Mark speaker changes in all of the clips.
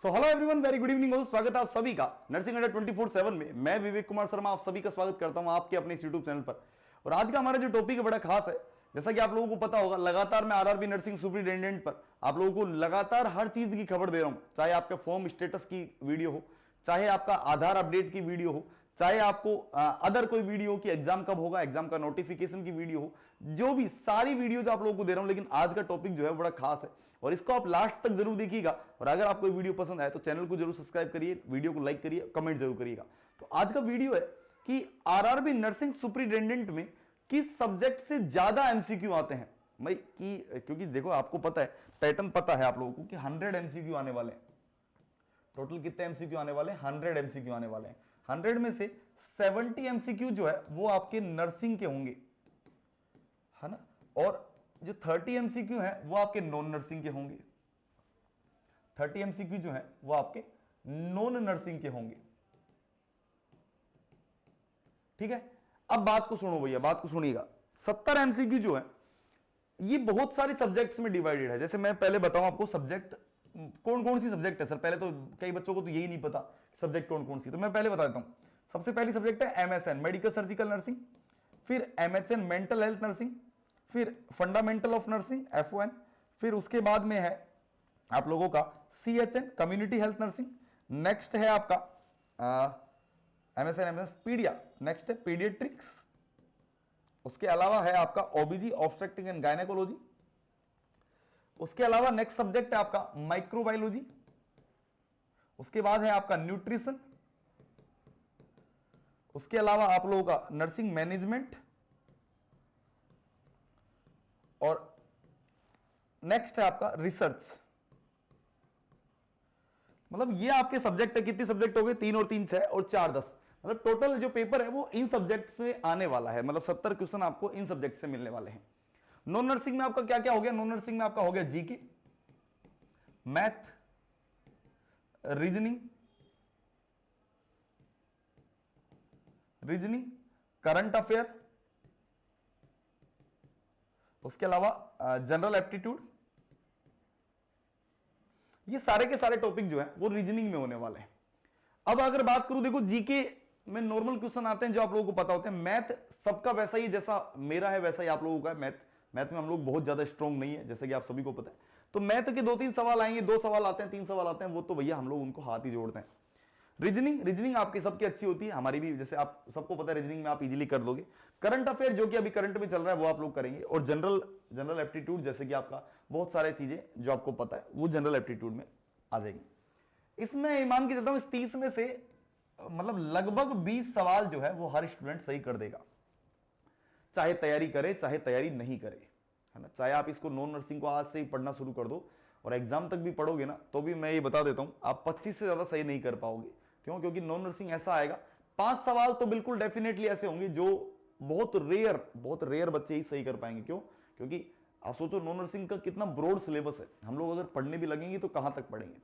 Speaker 1: So hello everyone, very good evening. स्वागत है आप सभी का नर्सिंग अड्डा 24/7 में। मैं विवेक कुमार शर्मा आप सभी का स्वागत करता हूं आपके अपने यूट्यूब चैनल पर। और आज का हमारा जो टॉपिक है बड़ा खास है। जैसा कि आप लोगों को पता होगा, लगातार मैं आरआरबी नर्सिंग सुपरिटेंडेंट पर आप लोगों को लगातार हर चीज की खबर दे रहा हूं। चाहे आपके फॉर्म स्टेटस की वीडियो हो, चाहे आपका आधार अपडेट की वीडियो हो, चाहे आपको अदर कोई वीडियो हो कि एग्जाम कब होगा, एग्जाम का नोटिफिकेशन की वीडियो हो, जो भी सारी वीडियोज आप लोगों को दे रहा हूं। लेकिन आज का टॉपिक जो है बड़ा खास है और इसको आप लास्ट तक जरूर देखिएगा। और अगर आपको वीडियो पसंद आए तो चैनल को जरूर सब्सक्राइब करिए, वीडियो को लाइक करिए, कमेंट जरूर करिएगा। तो आज का वीडियो है कि आरआरबी नर्सिंग सुपरिटेंडेंट में किस सब्जेक्ट से ज्यादा एमसीक्यू आते हैं भाई। क्योंकि देखो, आपको पता है, पैटर्न पता है आप लोगों को कि 100 एमसीक्यू आने वाले हैं। टोटल कितने एमसीक्यू आने वाले हैं? 100 एमसीक्यू आने वाले हैं। 100 में से 70 एमसीक्यू जो है वो आपके नर्सिंग के होंगे, है ना। और जो 30 एमसीक्यू है वो आपके नॉन नर्सिंग के होंगे। 30 एमसीक्यू जो है वो आपके नॉन नर्सिंग के होंगे। ठीक है, अब बात को सुनो भैया, बात को सुनिएगा। 70 एमसीक्यू जो है ये बहुत सारे सब्जेक्ट्स में डिवाइडेड है। जैसे मैं पहले बताऊं आपको सब्जेक्ट कौन कौन सी सब्जेक्ट है। सर पहले तो कई बच्चों को तो यही नहीं पता सब्जेक्ट कौन कौन सी, तो मैं पहले बता देता हूं। सबसे पहली सब्जेक्ट है एमएसएन मेडिकल सर्जिकल नर्सिंग, फिर एमएचएन मेंटल हेल्थ नर्सिंग, फिर फंडामेंटल ऑफ नर्सिंग एफओएन, फिर उसके बाद में है आप लोगों का CHN community health nursing. Next है आपका एमएसएन एमएस पीडिया, नेक्स्ट है पीडियाट्रिक्स। उसके अलावा है आपका ओबीजी ऑब्स्टेट्रिक एंड गायनेकोलॉजी। उसके अलावा नेक्स्ट सब्जेक्ट है आपका माइक्रोबायोलॉजी। उसके बाद है आपका न्यूट्रिशन। उसके अलावा आप लोगों का नर्सिंग मैनेजमेंट। और नेक्स्ट है आपका रिसर्च। मतलब ये आपके सब्जेक्ट है। कितने सब्जेक्ट हो गए? 3 और 3 6 और 4 10। मतलब टोटल जो पेपर है वो इन सब्जेक्ट से आने वाला है। मतलब 70 क्वेश्चन आपको इन सब्जेक्ट से मिलने वाले हैं। नॉन नर्सिंग में आपका क्या क्या हो गया? नॉन नर्सिंग में आपका हो गया GK, math, reasoning, current affair, उसके अलावा जनरल एप्टीट्यूड। ये सारे के सारे टॉपिक जो है वो रीजनिंग में होने वाले हैं। अब अगर बात करूं, देखो जीके में नॉर्मल क्वेश्चन आते हैं जो आप लोगों को पता होते हैं। मैथ सबका वैसा ही, जैसा मेरा है वैसा ही आप लोगों का है। मैथ में हम लोग बहुत ज्यादा स्ट्रॉन्ग नहीं है, जैसे कि आप सभी को पता है। तो मैथ के 2-3 सवाल आएंगे, 2 सवाल आते हैं, 3 सवाल आते हैं, वो तो भैया हम लोग उनको हाथ ही जोड़ते हैं। रीजनिंग आपकी सबकी अच्छी होती है, हमारी भी, जैसे आप सबको पता है रीजनिंग में आप इजीली कर लोगे। करंट अफेयर जो कि अभी करंट में चल रहा है वो आप लोग करेंगे। और जनरल एप्टीट्यूड, जैसे कि आपका बहुत सारे चीजें जो आपको पता है वो जनरल एप्टीट्यूड में आ जाएंगी। इसमें मान के चलता हूं, इस 30 में से मतलब लगभग 20 सवाल जो है वो हर स्टूडेंट सही कर देगा, चाहे तैयारी करे चाहे तैयारी नहीं करे, है ना। चाहे आप इसको नॉन नर्सिंग को आज से ही पढ़ना शुरू कर दो और एग्जाम तक भी पढ़ोगे ना, तो भी मैं ये बता देता हूं आप 25 से ज्यादा सही नहीं कर पाओगे। क्यों? क्योंकि नॉन नर्सिंग ऐसा आएगा, 5 सवाल तो बिल्कुल डेफिनेटली ऐसे होंगे जो बहुत रेयर बच्चे ही सही कर पाएंगे। क्यों? क्योंकि आप सोचो नॉन नर्सिंग का कितना ब्रॉड सिलेबस है। हम लोग अगर पढ़ने भी लगेंगे तो कहां तक पढ़ेंगे।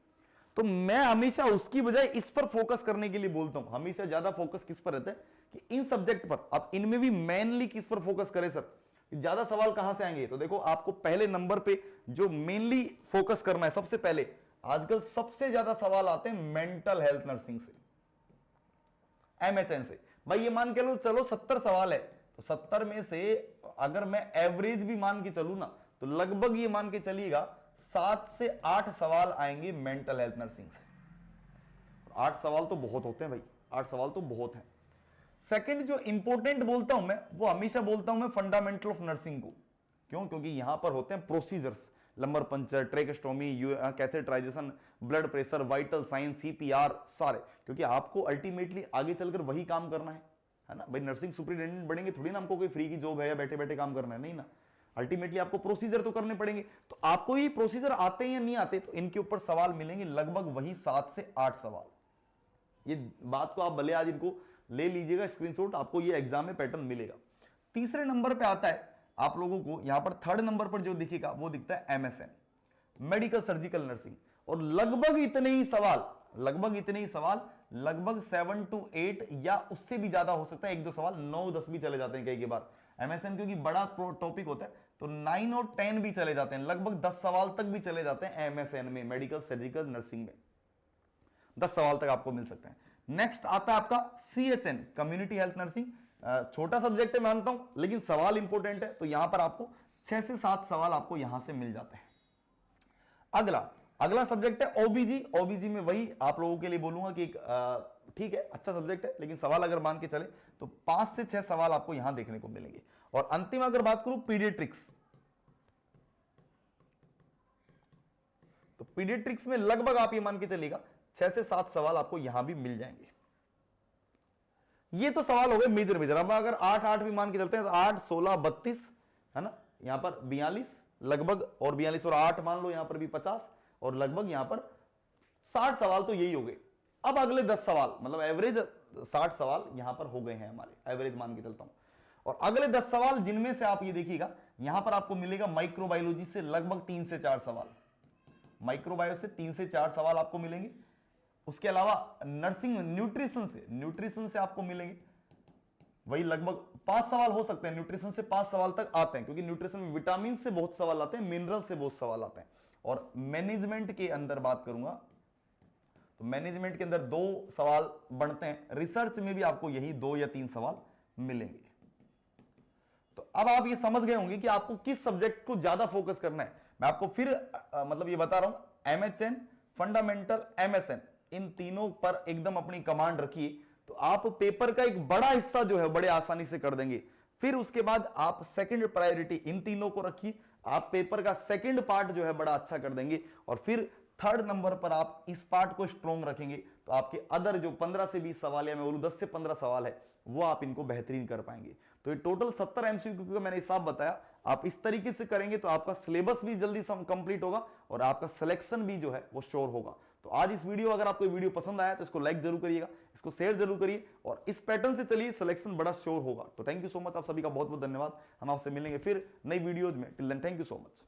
Speaker 1: तो मैं हमेशा उसकी बजाय इस पर फोकस करने के लिए बोलता हूं। हमेशा ज्यादा फोकस किस पर रहता है कि इन सब्जेक्ट पर। अब इनमें भी मेनली किस पर फोकस करें सर? ज्यादा सवाल कहां से आएंगे? तो देखो, आपको पहले नंबर पे जो मेनली फोकस करना है, सबसे पहले आजकल सबसे ज्यादा सवाल आते हैं मेंटल हेल्थ नर्सिंग से, एमएचएन से। भाई ये मान के लो, चलो 70 सवाल है, तो 70 में से अगर मैं एवरेज भी मान के चलूं ना, तो लगभग ये मान के चलिएगा 7 से 8 सवाल आएंगे मेंटल हेल्थ नर्सिंग से। 8 सवाल तो बहुत होते हैं भाई, 8 सवाल तो बहुत हैं। सेकंड जो इंपॉर्टेंट बोलता हूं मैं, वो हमेशा बोलता हूं मैं फंडामेंटल ऑफ नर्सिंग को। क्यों? क्योंकि यहां पर होते हैं procedures, lumbar puncture, tracheostomy, catheterisation, blood pressure, vital sign, CPR, सारे। क्योंकि आपको अल्टीमेटली आगे चलकर वही काम करना है ना भाई। नर्सिंग सुपरिटेंडेंट बनेंगे थोड़ी ना हमको कोई फ्री की जॉब है या बैठे बैठे काम करना है, नहीं ना। अल्टीमेटली आपको प्रोसीजर तो करने पड़ेंगे। तो आपको ये प्रोसीजर आते हैं या नहीं आते, तो इनके ऊपर सवाल मिलेंगे लगभग वही 7 से 8 सवाल। ये बात को आप भले आज इनको ले लीजिएगा स्क्रीनशॉट, आपको ये एग्जाम में पैटर्न मिलेगा। तीसरे नंबर पे आता है आप लोगों को, यहां पर थर्ड नंबर पर जो दिखेगा वो दिखता है एमएसएन मेडिकल सर्जिकल नर्सिंग। और लगभग इतने ही सवाल, लगभग 7 to 8 या उससे भी ज्यादा हो सकता है। 1-2 सवाल 9-10 भी चले जाते हैं कई बार एमएसएन, क्योंकि बड़ा टॉपिक होता है, तो 9 और 10 भी चले जाते हैं। लगभग 10 सवाल तक भी चले जाते हैं एमएसएन में, मेडिकल सर्जिकल नर्सिंग में। 10 सवाल तक आपको मिल सकते हैं। नेक्स्ट आता है आपका CHN, कम्युनिटी हेल्थ नर्सिंग। छोटा सब्जेक्ट है मानता हूं, लेकिन सवाल इंपॉर्टेंट है, तो यहां पर आपको 6 से 7 सवाल आपको यहां से मिल जाते हैं। अगला सब्जेक्ट है ओबीजी में वही आप लोगों के लिए बोलूंगा कि ठीक है, अच्छा सब्जेक्ट है, लेकिन सवाल अगर मान के चले तो 5 से 6 सवाल आपको यहां देखने को मिलेंगे। और अंतिम अगर बात करूं पीडियाट्रिक्स, तो पीडियाट्रिक्स में लगभग आप ये मान के चलिएगा 6 से 7 सवाल आपको यहां भी मिल जाएंगे। ये तो सवाल हो गए मेजर। अब अगर 8 भी मान के चलते हैं तो 8, 16, 32 है ना, यहां पर 42 लगभग, और 42 और 8 मान लो यहां पर भी 50, और लगभग यहां पर 60 सवाल तो यही हो गए। अब अगले 10 सवाल, मतलब एवरेज 60 सवाल यहां पर हो गए हैं हमारे, एवरेज मान के चलता हूं। और अगले 10 सवाल जिनमें से आप ये देखिएगा यहां पर आपको मिलेगा माइक्रोबायोलॉजी से लगभग 3 से 4 सवाल, माइक्रोबायो से 3 से 4 सवाल आपको मिलेंगे। उसके अलावा नर्सिंग न्यूट्रिशन से आपको मिलेंगे वही लगभग 5 सवाल हो सकते हैं, न्यूट्रिशन से 5 सवाल तक आते हैं, क्योंकि न्यूट्रिशन में विटामिन से बहुत सवाल आते हैं, मिनरल से बहुत सवाल आते हैं। और मैनेजमेंट के अंदर बात करूंगा तो मैनेजमेंट के अंदर 2 सवाल बनते हैं, रिसर्च में भी आपको यही 2 या 3 सवाल मिलेंगे। तो अब आप ये समझ गए होंगे कि आपको किस सब्जेक्ट को ज्यादा फोकस करना है। मैं आपको फिर मतलब ये बता रहा हूं, MHN, फंडामेंटल, MSN, इन तीनों पर एकदम अपनी कमांड रखिए, तो आप पेपर का एक बड़ा हिस्सा जो है बड़े आसानी से कर देंगे। फिर उसके बाद आप सेकंड प्रायोरिटी इन तीनों को रखिए, आप पेपर का सेकंड पार्ट जो है बड़ा अच्छा कर देंगे। और फिर थर्ड नंबर पर आप इस पार्ट को स्ट्रॉन्ग रखेंगे, तो आपके अदर जो 15 से 20 सवाल या मैं बोलूं 10 से 15 सवाल है, वो आप इनको बेहतरीन कर पाएंगे। तो ये टोटल 70 MCQ का मैंने हिसाब बताया, आप इस तरीके से करेंगे तो आपका सिलेबस भी जल्दी कंप्लीट होगा और आपका सिलेक्शन भी जो है वो श्योर होगा। तो आज इस वीडियो, अगर आपको वीडियो पसंद आया तो इसको लाइक जरूर करिएगा, इसको शेयर जरूर करिए, और इस पैटर्न से चलिए, सिलेक्शन बड़ा श्योर होगा। तो थैंक यू सो मच, आप सभी का बहुत बहुत धन्यवाद। हम आपसे मिलेंगे फिर नई वीडियोज में। Till then thank you so much.